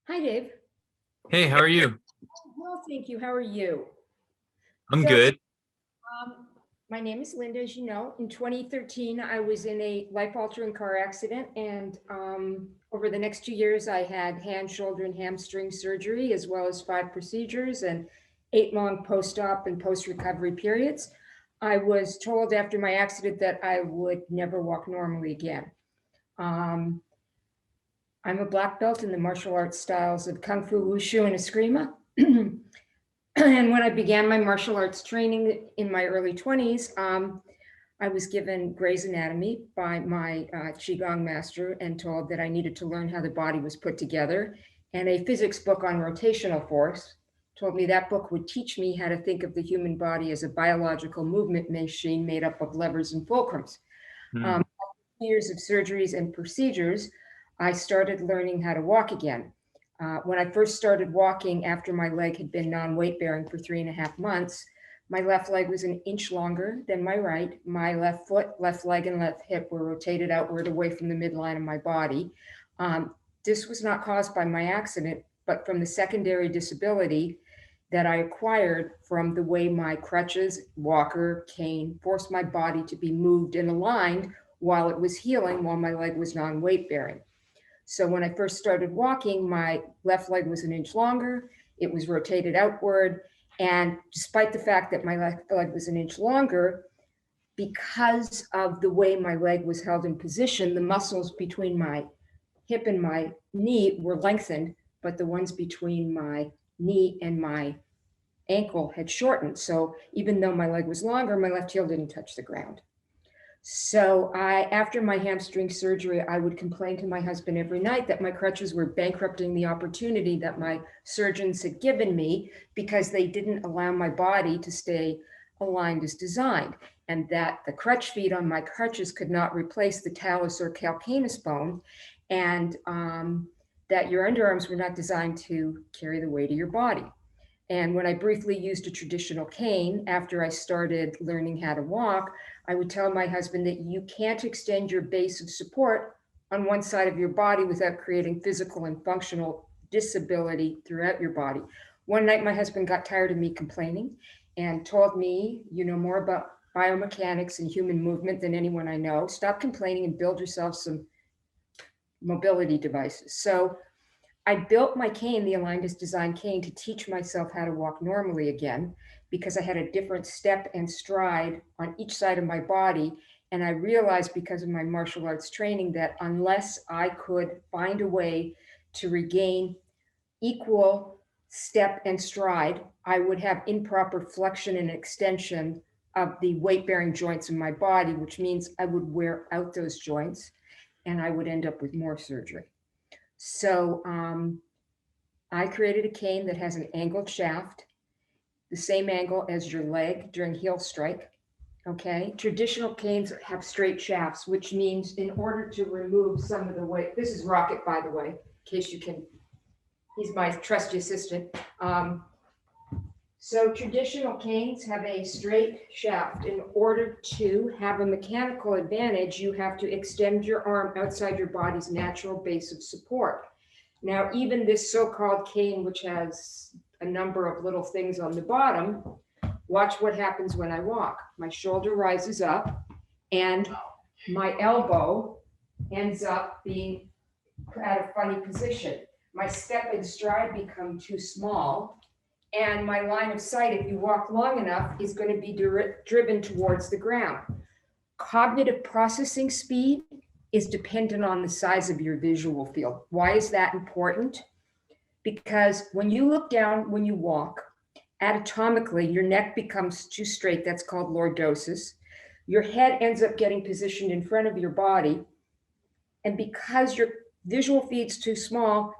Hi, Dave. Hey, how are you? Well, thank you. How are you? I'm So, good. um, my name is Linda. As you know, in 2013, I was in a life-altering car accident, and over the next 2 years, I had hand, shoulder, and hamstring surgery, as well as 5 procedures and 8 long post-op and post-recovery periods. I was told after my accident that I would never walk normally again. Um, I'm a black belt in the martial arts styles of Kung Fu, Wushu, and Eskrima. And when I began my martial arts training in my early 20s, I was given Gray's Anatomy by my Qigong master and told that I needed to learn how the body was put together. And a physics book on rotational force told me that book would teach me how to think of the human body as a biological movement machine made up of levers and fulcrums. Hmm. Um, Years of surgeries and procedures, I started learning how to walk again. When I first started walking after my leg had been non-weight bearing for 3.5 months, my left leg was an inch longer than my right. My left foot, left leg, and left hip were rotated outward away from the midline of my body. Um, this was not caused by my accident, but from the secondary disability that I acquired from the way my crutches, walker, cane forced my body to be moved and aligned while it was healing, while my leg was non-weight bearing. So when I first started walking, my left leg was an inch longer, it was rotated outward. And despite the fact that my left leg was an inch longer, because of the way my leg was held in position, the muscles between my hip and my knee were lengthened, but the ones between my knee and my ankle had shortened. So even though my leg was longer, my left heel didn't touch the ground. So after my hamstring surgery, I would complain to my husband every night that my crutches were bankrupting the opportunity that my surgeons had given me because they didn't allow my body to stay aligned as designed, and that the crutch feet on my crutches could not replace the talus or calcaneus bone, and that your underarms were not designed to carry the weight of your body. And when I briefly used a traditional cane after I started learning how to walk, I would tell my husband that you can't extend your base of support on one side of your body without creating physical and functional disability throughout your body. One night, my husband got tired of me complaining and told me, you know more about biomechanics and human movement than anyone I know. Stop complaining and build yourself some mobility devices. So I built my cane, the Aligned as Design cane, to teach myself how to walk normally again because I had a different step and stride on each side of my body. And I realized because of my martial arts training that unless I could find a way to regain equal step and stride, I would have improper flexion and extension of the weight bearing joints in my body, which means I would wear out those joints and I would end up with more surgery. So I created a cane that has an angled shaft, the same angle as your leg during heel strike. Okay. Traditional canes have straight shafts, which means in order to remove some of the weight, this is Rocket, by the way, in case you can, he's my trusty assistant. So traditional canes have a straight shaft. In order to have a mechanical advantage, you have to extend your arm outside your body's natural base of support. Now, even this so-called cane, which has a number of little things on the bottom, watch what happens when I walk. My shoulder rises up and my elbow ends up being at a funny position. My step and stride become too small, and my line of sight, if you walk long enough, is going to be driven towards the ground. Cognitive processing speed is dependent on the size of your visual field. Why is that important? Because when you look down, when you walk, anatomically, your neck becomes too straight. That's called lordosis. Your head ends up getting positioned in front of your body. And because your visual field's too small,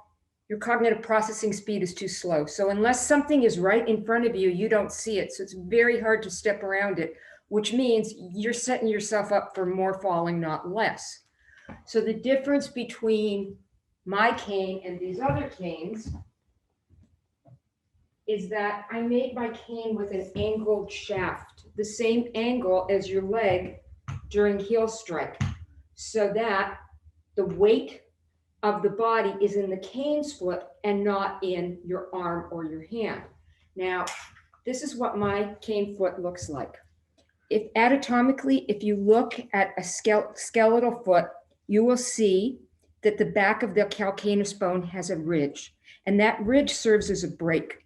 your cognitive processing speed is too slow. So unless something is right in front of you, you don't see it. So it's very hard to step around it, which means you're setting yourself up for more falling, not less. So the difference between my cane and these other canes is that I made my cane with an angled shaft, the same angle as your leg during heel strike, so that the weight of the body is in the cane's foot and not in your arm or your hand. Now, this is what my cane foot looks like. If anatomically, if you look at a skeletal foot, you will see that the back of the calcaneus bone has a ridge, and that ridge serves as a break.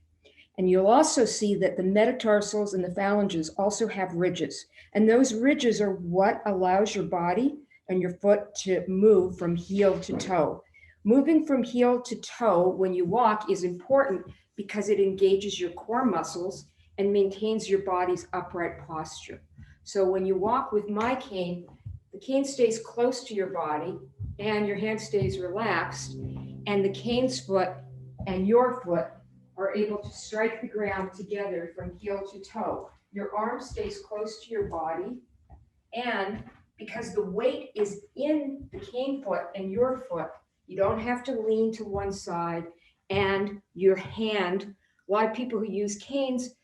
And you'll also see that the metatarsals and the phalanges also have ridges. And those ridges are what allows your body and your foot to move from heel to toe. Moving from heel to toe when you walk is important because it engages your core muscles and maintains your body's upright posture. So when you walk with my cane, the cane stays close to your body and your hand stays relaxed, and the cane's foot and your foot are able to strike the ground together from heel to toe. Your arm stays close to your body, and because the weight is in the cane foot and your foot, you don't have to lean to one side, and your hand, a lot of people who use canes,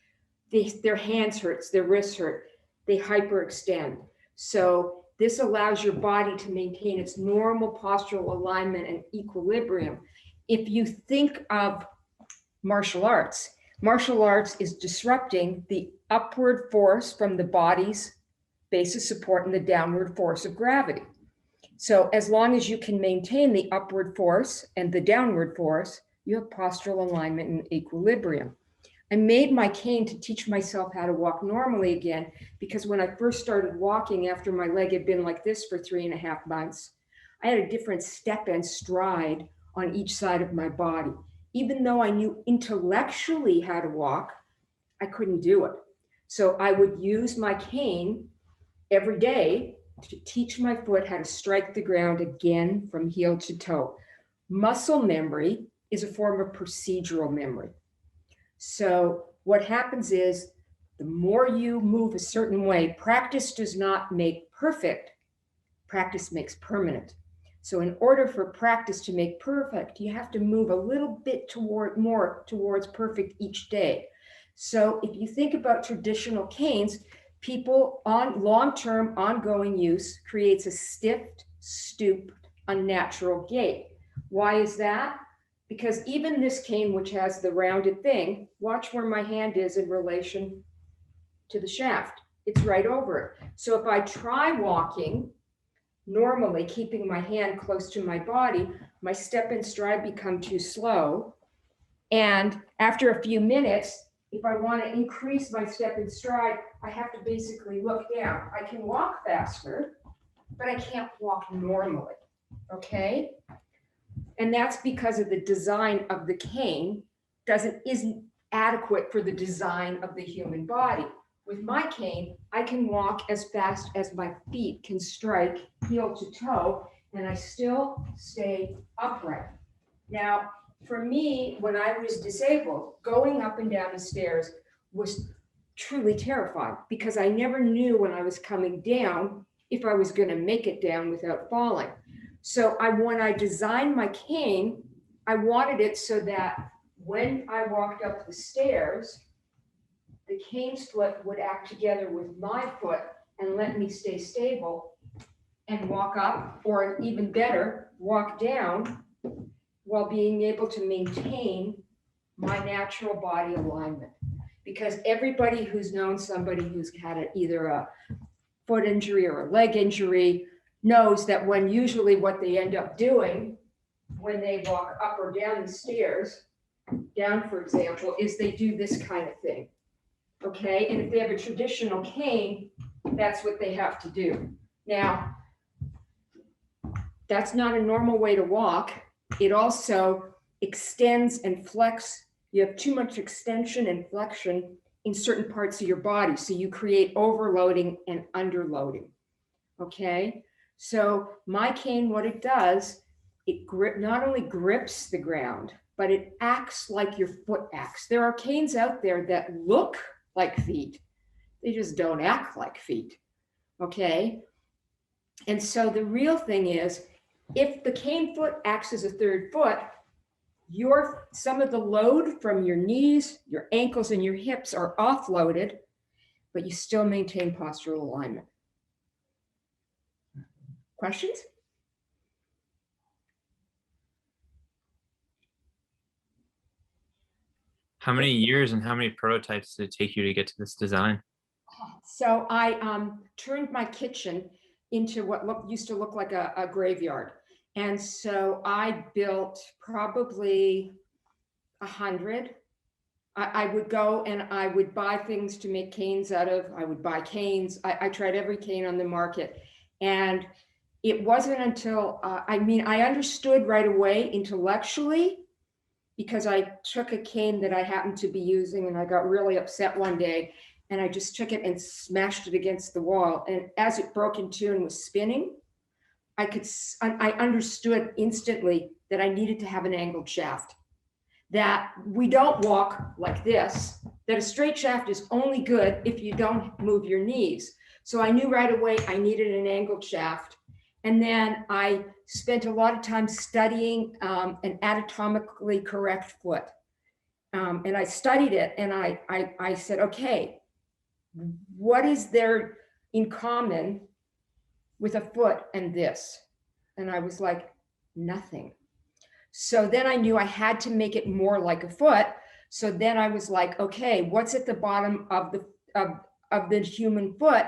their hands hurts, their wrists hurt, they hyperextend. So this allows your body to maintain its normal postural alignment and equilibrium. If you think of martial arts is disrupting the upward force from the body's base of support and the downward force of gravity. So as long as you can maintain the upward force and the downward force, you have postural alignment and equilibrium. I made my cane to teach myself how to walk normally again, because when I first started walking after my leg had been like this for 3.5 months, I had a different step and stride on each side of my body. Even though I knew intellectually how to walk, I couldn't do it. So I would use my cane every day to teach my foot how to strike the ground again from heel to toe. Muscle memory is a form of procedural memory. So what happens is the more you move a certain way, practice does not make perfect, practice makes permanent. So in order for practice to make perfect, you have to move a little bit more towards perfect each day. So if you think about traditional canes, people on long-term ongoing use creates a stiff, stooped, unnatural gait. Why is that? Because even this cane, which has the rounded thing, watch where my hand is in relation to the shaft. It's right over it. So if I try walking normally, keeping my hand close to my body, my step and stride become too slow. And after a few minutes, if I want to increase my step and stride, I have to basically look down. I can walk faster, but I can't walk normally, okay? And that's because of the design of the cane isn't adequate for the design of the human body. With my cane, I can walk as fast as my feet can strike heel to toe, and I still stay upright. Now, for me, when I was disabled, going up and down the stairs was truly terrifying because I never knew when I was coming down if I was going to make it down without falling. So when I designed my cane, I wanted it so that when I walked up the stairs, the cane's foot would act together with my foot and let me stay stable and walk up, or even better, walk down while being able to maintain my natural body alignment. Because everybody who's known somebody who's had either a foot injury or a leg injury knows that when usually what they end up doing when they walk up or down the stairs, down for example, is they do this kind of thing. Okay, and if they have a traditional cane, that's what they have to do. Now, that's not a normal way to walk. It also extends and flex. You have too much extension and flexion in certain parts of your body. So you create overloading and underloading. Okay, so my cane, what it does, it not only grips the ground, but it acts like your foot acts. There are canes out there that look like feet. They just don't act like feet. Okay, and so the real thing is, if the cane foot acts as a third foot, some of the load from your knees, your ankles, and your hips are offloaded, but you still maintain postural alignment. Questions? How many years and how many prototypes did it take you to get to this design? So I turned my kitchen into what used to look like a graveyard. And so I built probably 100. I would go and I would buy things to make canes out of. I would buy canes. I tried every cane on the market. And it wasn't until, I understood right away intellectually, because I took a cane that I happened to be using and I got really upset one day and I just took it and smashed it against the wall. And as it broke in two and was spinning, I understood instantly that I needed to have an angled shaft, that we don't walk like this, that a straight shaft is only good if you don't move your knees. So I knew right away I needed an angled shaft. And then I spent a lot of time studying an anatomically correct foot. And I studied it and I said, okay, what is there in common with a foot and this? And I was like, nothing. So then I knew I had to make it more like a foot. So then I was like, okay, what's at the bottom of the human foot?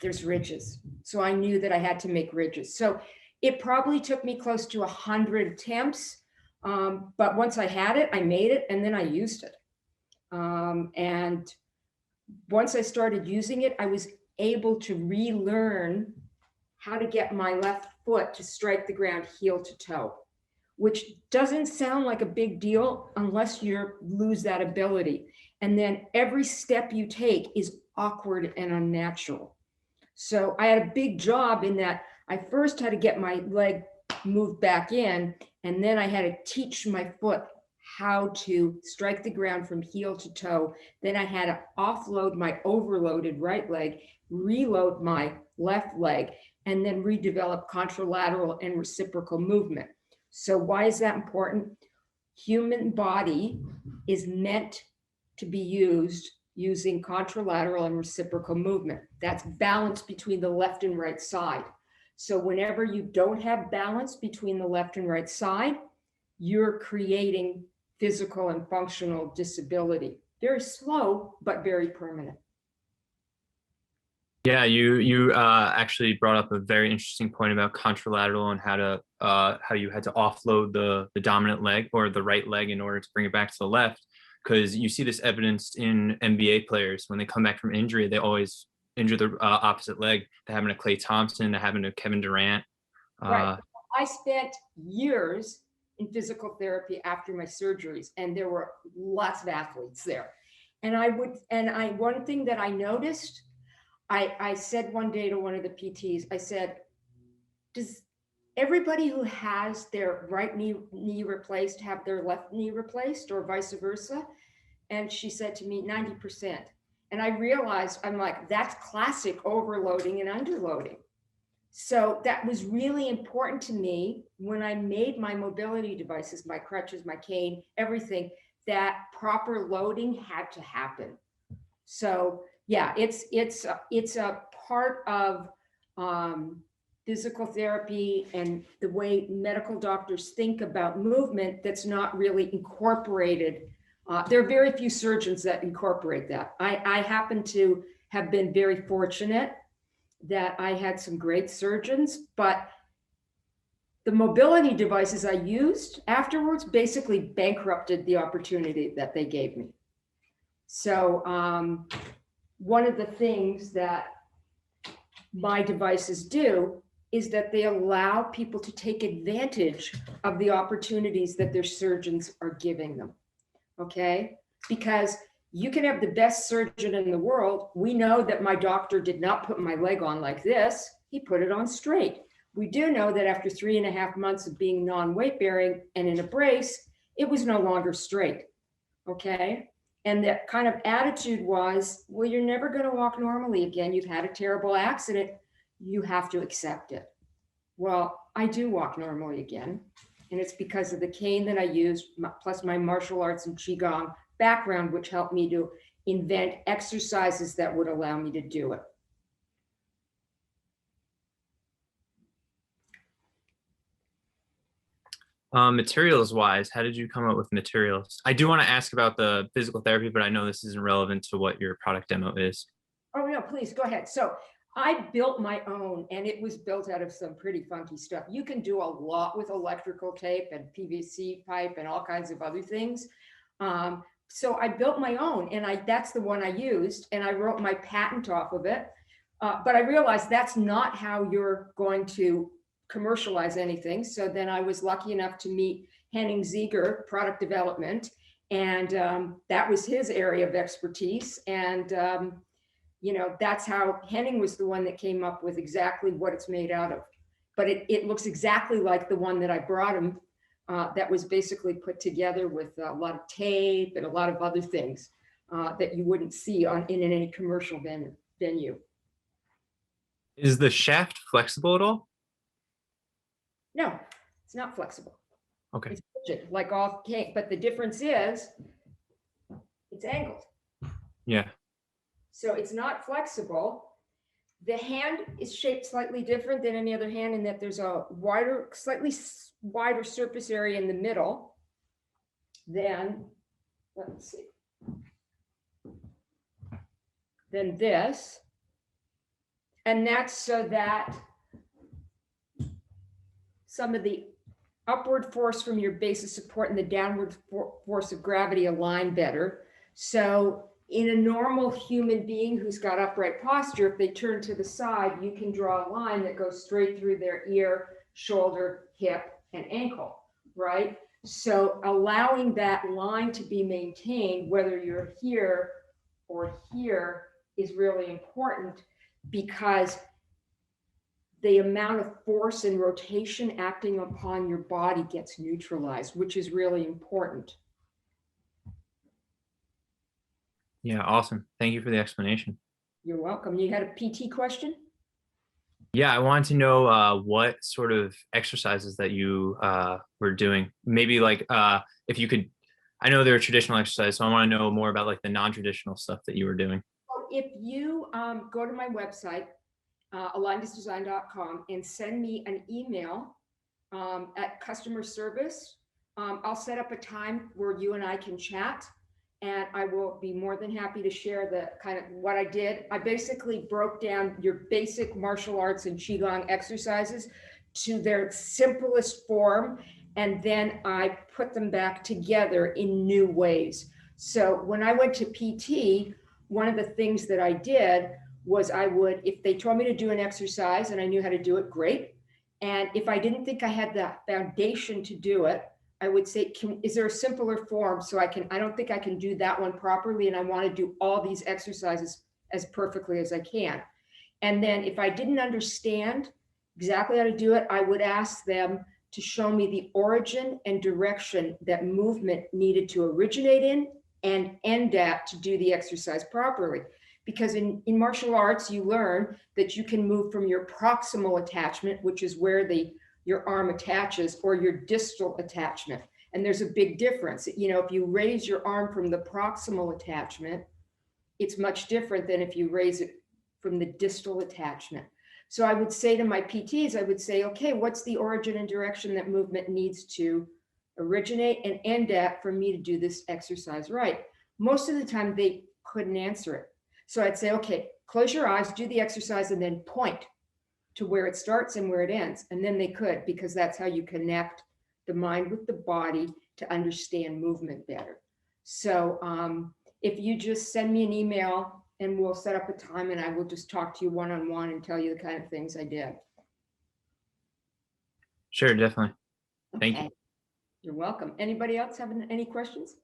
There's ridges. So I knew that I had to make ridges. So it probably took me close to 100 attempts. But once I had it, I made it and then I used it. And once I started using it, I was able to relearn how to get my left foot to strike the ground heel to toe, which doesn't sound like a big deal unless you lose that ability. And then every step you take is awkward and unnatural. So I had a big job in that I first had to get my leg moved back in, and then I had to teach my foot how to strike the ground from heel to toe. Then I had to offload my overloaded right leg, reload my left leg, and then redevelop contralateral and reciprocal movement. So why is that important? Human body is meant to be used using contralateral and reciprocal movement. That's balance between the left and right side. So whenever you don't have balance between the left and right side, you're creating physical and functional disability. Very slow, but very permanent. Yeah, you actually brought up a very interesting point about contralateral and how you had to offload the dominant leg or the right leg in order to bring it back to the left. Because you see this evidenced in NBA players when they come back from injury, they always injure the opposite leg. That happened to Klay Thompson. That happened to Kevin Durant. Right. I spent years in physical therapy after my surgeries, and there were lots of athletes there. And one thing that I noticed, I said one day to one of the PTs, I said, does everybody who has their right knee replaced have their left knee replaced or vice versa? And she said to me, 90%. And I realized, I'm like, that's classic overloading and underloading. So that was really important to me when I made my mobility devices, my crutches, my cane, everything, that proper loading had to happen. So yeah, it's a part of physical therapy and the way medical doctors think about movement that's not really incorporated. There are very few surgeons that incorporate that. I happen to have been very fortunate that I had some great surgeons, but the mobility devices I used afterwards basically bankrupted the opportunity that they gave me. So one of the things that my devices do is that they allow people to take advantage of the opportunities that their surgeons are giving them, okay? Because you can have the best surgeon in the world. We know that my doctor did not put my leg on like this. He put it on straight. We do know that after 3.5 months of being non-weight bearing and in a brace, it was no longer straight, okay? And that kind of attitude was, well, you're never going to walk normally again. You've had a terrible accident. You have to accept it. Well, I do walk normally again. And it's because of the cane that I used, plus my martial arts and Qigong background, which helped me to invent exercises that would allow me to do it. Materials wise, how did you come up with materials? I do want to ask about the physical therapy, but I know this isn't relevant to what your product demo is. Oh, no, please go ahead. So I built my own, and it was built out of some pretty funky stuff. You can do a lot with electrical tape and PVC pipe and all kinds of other things. So I built my own, and that's the one I used, and I wrote my patent off of it. But I realized that's not how you're going to commercialize anything. So then I was lucky enough to meet Henning Ziegler, product development, and that was his area of expertise. And that's how Henning was the one that came up with exactly what it's made out of. But it looks exactly like the one that I brought him, that was basically put together with a lot of tape and a lot of other things that you wouldn't see in any commercial venue. Is the shaft flexible at all? No, it's not flexible. Okay. It's rigid, like all cake, but the difference is it's angled. Yeah. So it's not flexible. The hand is shaped slightly different than any other hand in that there's a slightly wider surface area in the middle than, let's see, than this. And that's so that some of the upward force from your base of support and the downward force of gravity align better. So in a normal human being who's got upright posture, if they turn to the side, you can draw a line that goes straight through their ear, shoulder, hip, and ankle, right? So allowing that line to be maintained, whether you're here or here, is really important, because the amount of force and rotation acting upon your body gets neutralized, which is really important. Yeah, awesome. Thank you for the explanation. You're welcome. You had a PT question? Yeah, I wanted to know what sort of exercises that you were doing. Maybe like if you could, I know they're traditional exercises, so I want to know more about like the non-traditional stuff that you were doing. If you go to my website, alindisdesign.com, and send me an email at customer service, I'll set up a time where you and I can chat, and I will be more than happy to share the kind of what I did. I basically broke down your basic martial arts and Qigong exercises to their simplest form, and then I put them back together in new ways. So when I went to PT, one of the things that I did was if they told me to do an exercise and I knew how to do it, great. And if I didn't think I had the foundation to do it, I would say, is there a simpler form so I don't think I can do that one properly, and I want to do all these exercises as perfectly as I can. And then if I didn't understand exactly how to do it, I would ask them to show me the origin and direction that movement needed to originate in and end at to do the exercise properly. Because in martial arts, you learn that you can move from your proximal attachment, which is where your arm attaches, or your distal attachment. And there's a big difference. If you raise your arm from the proximal attachment, it's much different than if you raise it from the distal attachment. So I would say to my PTs, I would say, okay, what's the origin and direction that movement needs to originate and end at for me to do this exercise right? Most of the time they couldn't answer it. So I'd say, okay, close your eyes, do the exercise, and then point to where it starts and where it ends. And then they could, because that's how you connect the mind with the body to understand movement better. So if you just send me an email and we'll set up a time, and I will just talk to you one-on-one and tell you the kind of things I did. Sure, definitely. Thank you. You're welcome. Anybody else have any questions?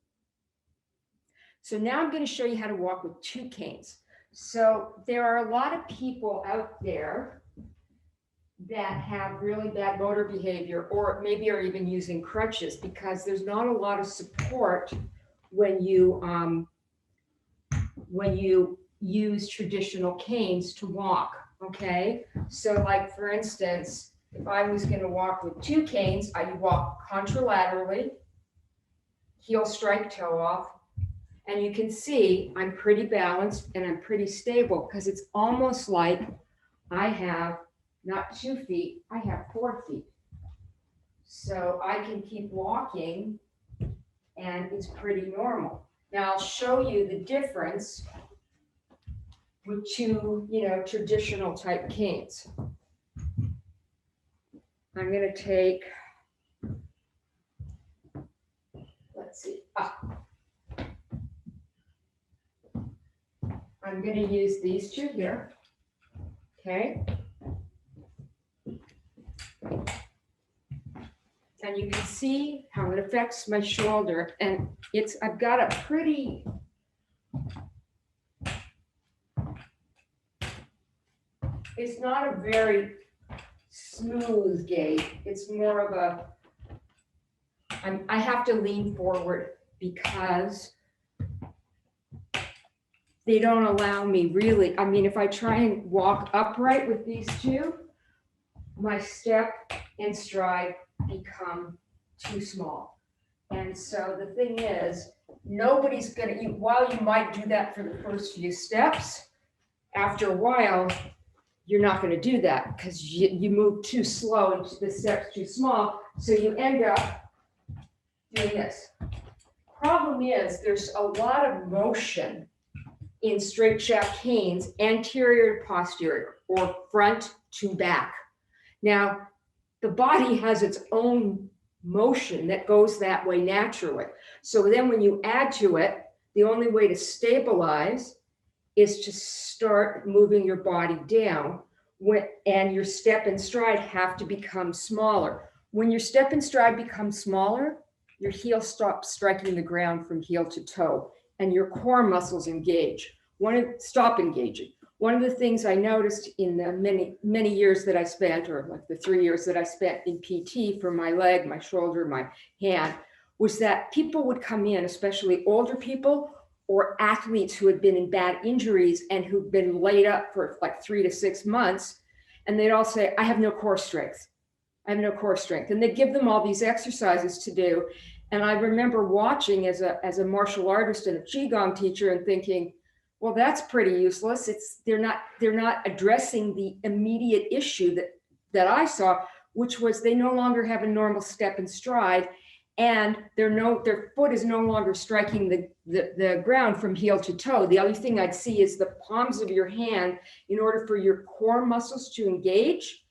So now I'm going to show you how to walk with 2 canes. So there are a lot of people out there that have really bad motor behavior, or maybe are even using crutches, because there's not a lot of support when you use traditional canes to walk. Okay, so like for instance, if I was going to walk with 2 canes, I would walk contralaterally, heel strike toe off, and you can see I'm pretty balanced and I'm pretty stable, because it's almost like I have not 2 feet, I have 4 feet. So I can keep walking and it's pretty normal. Now I'll show you the difference with two, traditional type canes. I'm going to take, let's see, I'm going to use these two here, okay? And you can see how it affects my shoulder, and I've got a pretty, it's not a very smooth gait. It's more of I have to lean forward because they don't allow me really. I mean, if I try and walk upright with these two, my step and stride become too small. And so the thing is, nobody's gonna, while you might do that for the first few steps, after a while, you're not gonna do that because you move too slow and the step's too small. So you end up doing this. Problem is, there's a lot of motion in straight shaft canes, anterior to posterior, or front to back. Now, the body has its own motion that goes that way naturally. So then when you add to it, the only way to stabilize is to start moving your body down, and your step and stride have to become smaller. When your step and stride become smaller, your heel stops striking the ground from heel to toe, and your core muscles engage. Stop engaging. One of the things I noticed in the many years that I spent, or like the 3 years that I spent in PT for my leg, my shoulder, my hand, was that people would come in, especially older people or athletes who had been in bad injuries and who'd been laid up for like 3 to 6 months, and they'd all say, I have no core strength. I have no core strength. And they'd give them all these exercises to do. And I remember watching as a martial artist and a Qigong teacher and thinking, well, that's pretty useless. They're not addressing the immediate issue that I saw, which was they no longer have a normal step and stride, and their foot is no longer striking the ground from heel to toe. The other thing I'd see is the palms of your hand, in order for your core muscles to engage,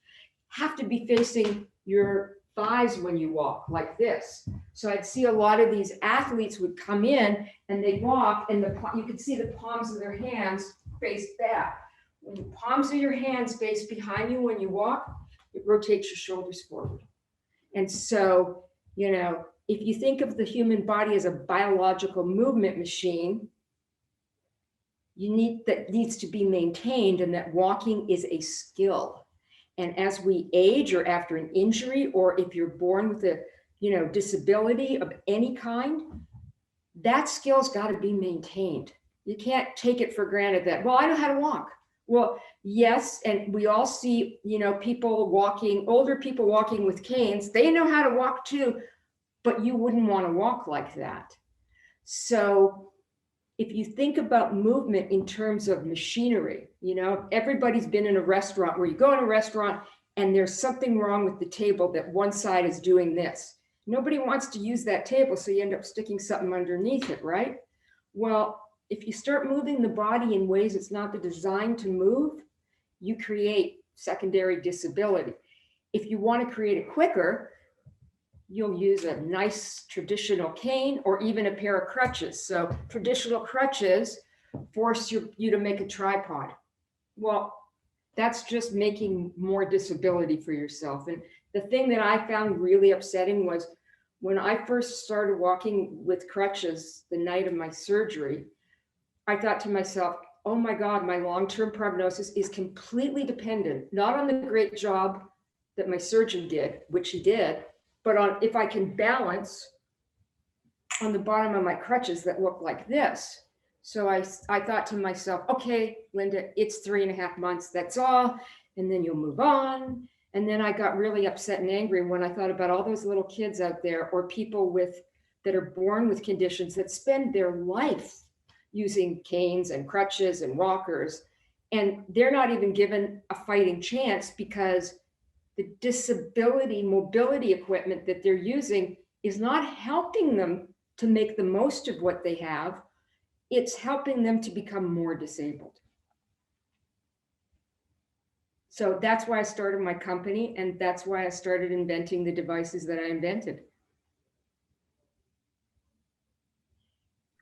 have to be facing your thighs when you walk like this. So I'd see a lot of these athletes would come in and they'd walk, and you could see the palms of their hands face back. When the palms of your hands face behind you when you walk, it rotates your shoulders forward. And so, if you think of the human body as a biological movement machine, that needs to be maintained, and that walking is a skill. And as we age, or after an injury, or if you're born with a disability of any kind, that skill's got to be maintained. You can't take it for granted that, well, I know how to walk. Well, yes, and we all see, people walking, older people walking with canes, they know how to walk too, but you wouldn't want to walk like that. So if you think about movement in terms of machinery, everybody's been in a restaurant where you go in a restaurant and there's something wrong with the table, that one side is doing this. Nobody wants to use that table, so you end up sticking something underneath it, right? Well, if you start moving the body in ways it's not designed to move, you create secondary disability. If you want to create it quicker, you'll use a nice traditional cane or even a pair of crutches. So traditional crutches force you to make a tripod. Well, that's just making more disability for yourself. And the thing that I found really upsetting was when I first started walking with crutches the night of my surgery, I thought to myself, oh my God, my long-term prognosis is completely dependent, not on the great job that my surgeon did, which he did, but on if I can balance on the bottom of my crutches that look like this. So I thought to myself, okay, Linda, it's 3.5 months, that's all. And then you'll move on. And then I got really upset and angry when I thought about all those little kids out there, or people that are born with conditions that spend their life using canes and crutches and walkers. And they're not even given a fighting chance because the disability mobility equipment that they're using is not helping them to make the most of what they have. It's helping them to become more disabled. So that's why I started my company, and that's why I started inventing the devices that I invented.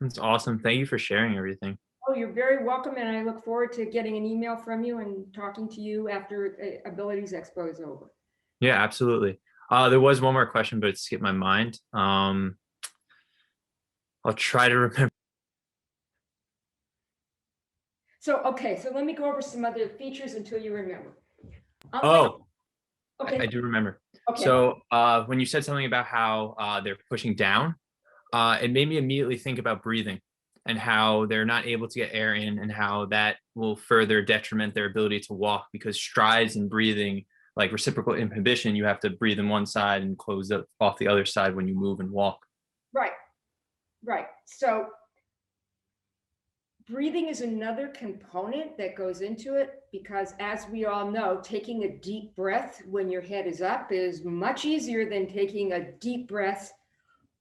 That's awesome. Thank you for sharing everything. Oh, you're very welcome, and I look forward to getting an email from you and talking to you after Abilities Expo is over. Yeah, absolutely. There was one more question, but it skipped my mind. I'll try to remember. So, okay, so let me go over some other features until you remember. Oh, okay. I do remember. Okay. So when you said something about how they're pushing down, it made me immediately think about breathing and how they're not able to get air in and how that will further detriment their ability to walk, because strides and breathing, like reciprocal inhibition, you have to breathe in one side and close up off the other side when you move and walk. Right, right. So breathing is another component that goes into it, because as we all know, taking a deep breath when your head is up is much easier than taking a deep breath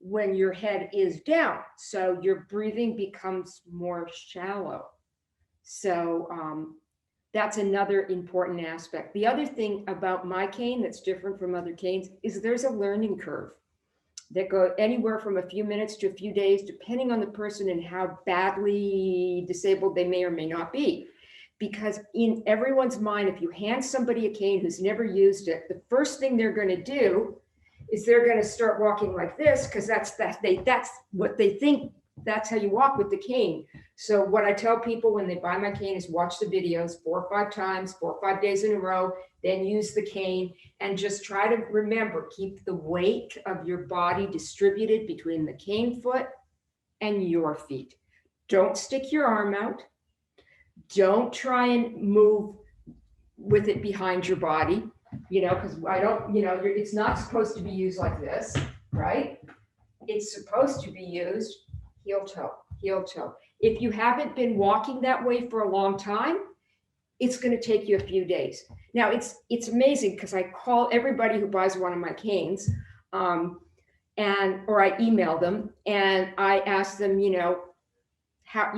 when your head is down. So your breathing becomes more shallow. So that's another important aspect. The other thing about my cane that's different from other canes is there's a learning curve that go anywhere from a few minutes to a few days, depending on the person and how badly disabled they may or may not be. Because in everyone's mind, if you hand somebody a cane who's never used it, the first thing they're going to do is they're going to start walking like this, because that's what they think. That's how you walk with the cane. So what I tell people when they buy my cane is watch the videos 4 or 5 times, 4 or 5 days in a row, then use the cane, and just try to remember, keep the weight of your body distributed between the cane foot and your feet. Don't stick your arm out. Don't try and move with it behind your body, because it's not supposed to be used like this, right? It's supposed to be used heel toe, heel toe. If you haven't been walking that way for a long time, it's going to take you a few days. Now it's amazing, because I call everybody who buys one of my canes, or I email them and I ask them, how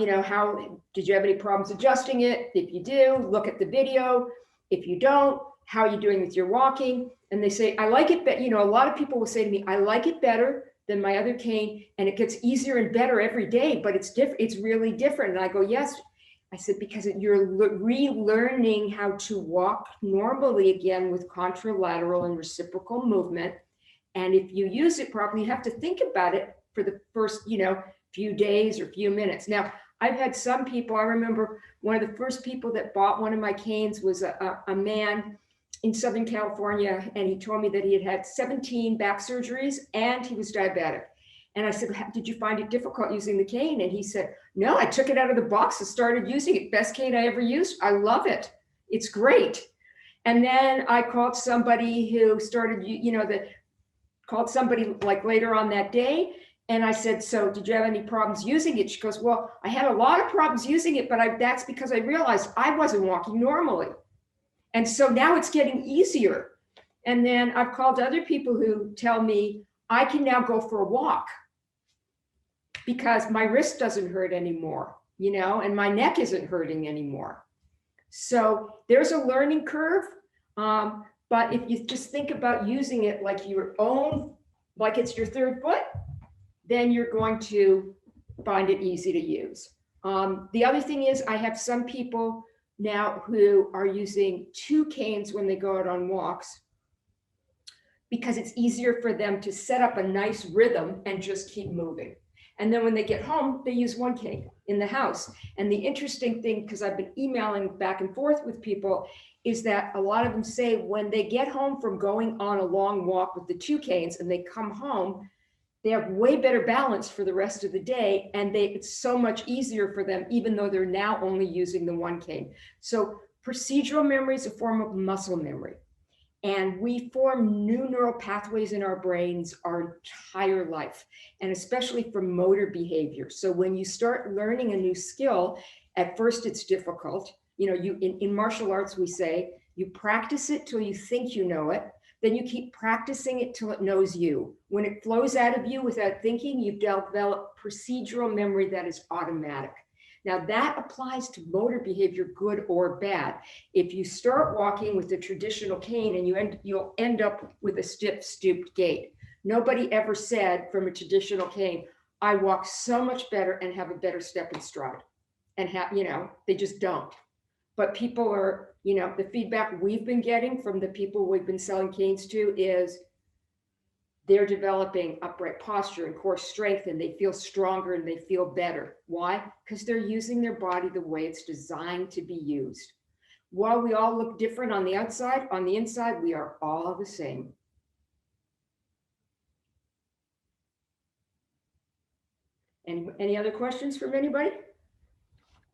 did you have any problems adjusting it? If you do, look at the video. If you don't, how are you doing with your walking? And they say, I like it, but a lot of people will say to me, I like it better than my other cane, and it gets easier and better every day, but it's different. It's really different. And I go, yes. I said, because you're relearning how to walk normally again with contralateral and reciprocal movement. And if you use it properly, you have to think about it for the first, few days or few minutes. Now, I've had some people, I remember one of the first people that bought one of my canes was a man in Southern California, and he told me that he had had 17 back surgeries and he was diabetic. And I said, did you find it difficult using the cane? And he said, no, I took it out of the box and started using it. Best cane I ever used. I love it. It's great. And then I called somebody who started, called somebody like later on that day. And I said, so did you have any problems using it? She goes, well, I had a lot of problems using it, but that's because I realized I wasn't walking normally. And so now it's getting easier. And then I've called other people who tell me I can now go for a walk because my wrist doesn't hurt anymore, and my neck isn't hurting anymore. So there's a learning curve. But if you just think about using it like your own, like it's your third foot, then you're going to find it easy to use. The other thing is I have some people now who are using 2 canes when they go out on walks, because it's easier for them to set up a nice rhythm and just keep moving. And then when they get home, they use 1 cane in the house. And the interesting thing, because I've been emailing back and forth with people, is that a lot of them say when they get home from going on a long walk with the 2 canes and they come home, they have way better balance for the rest of the day. And it's so much easier for them, even though they're now only using the 1 cane. So procedural memory is a form of muscle memory. And we form new neural pathways in our brains our entire life, and especially for motor behavior. So when you start learning a new skill, at first it's difficult. In martial arts, we say You practice it till you think you know it. Then you keep practicing it till it knows you. When it flows out of you without thinking, you develop procedural memory that is automatic. Now that applies to motor behavior, good or bad. If you start walking with the traditional cane and you'll end up with a stiff, stooped gait. Nobody ever said from a traditional cane, I walk so much better and have a better step and stride. And have, they just don't. But people are, the feedback we've been getting from the people we've been selling canes to is they're developing upright posture and core strength, and they feel stronger and they feel better. Why? Because they're using their body the way it's designed to be used. While we all look different on the outside, on the inside, we are all the same. Any other questions from anybody?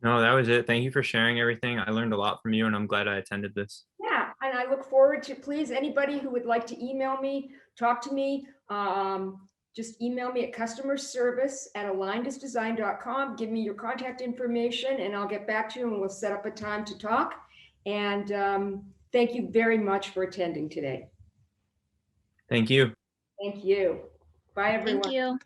No, that was it. Thank you for sharing everything. I learned a lot from you, and I'm glad I attended this. Yeah, and I look forward to, please, anybody who would like to email me, talk to me, just email me at customerservice@alignedisdesign.com. Give me your contact information and I'll get back to you and we'll set up a time to talk. And thank you very much for attending today. Thank you. Thank you. Bye, everyone. Thank you.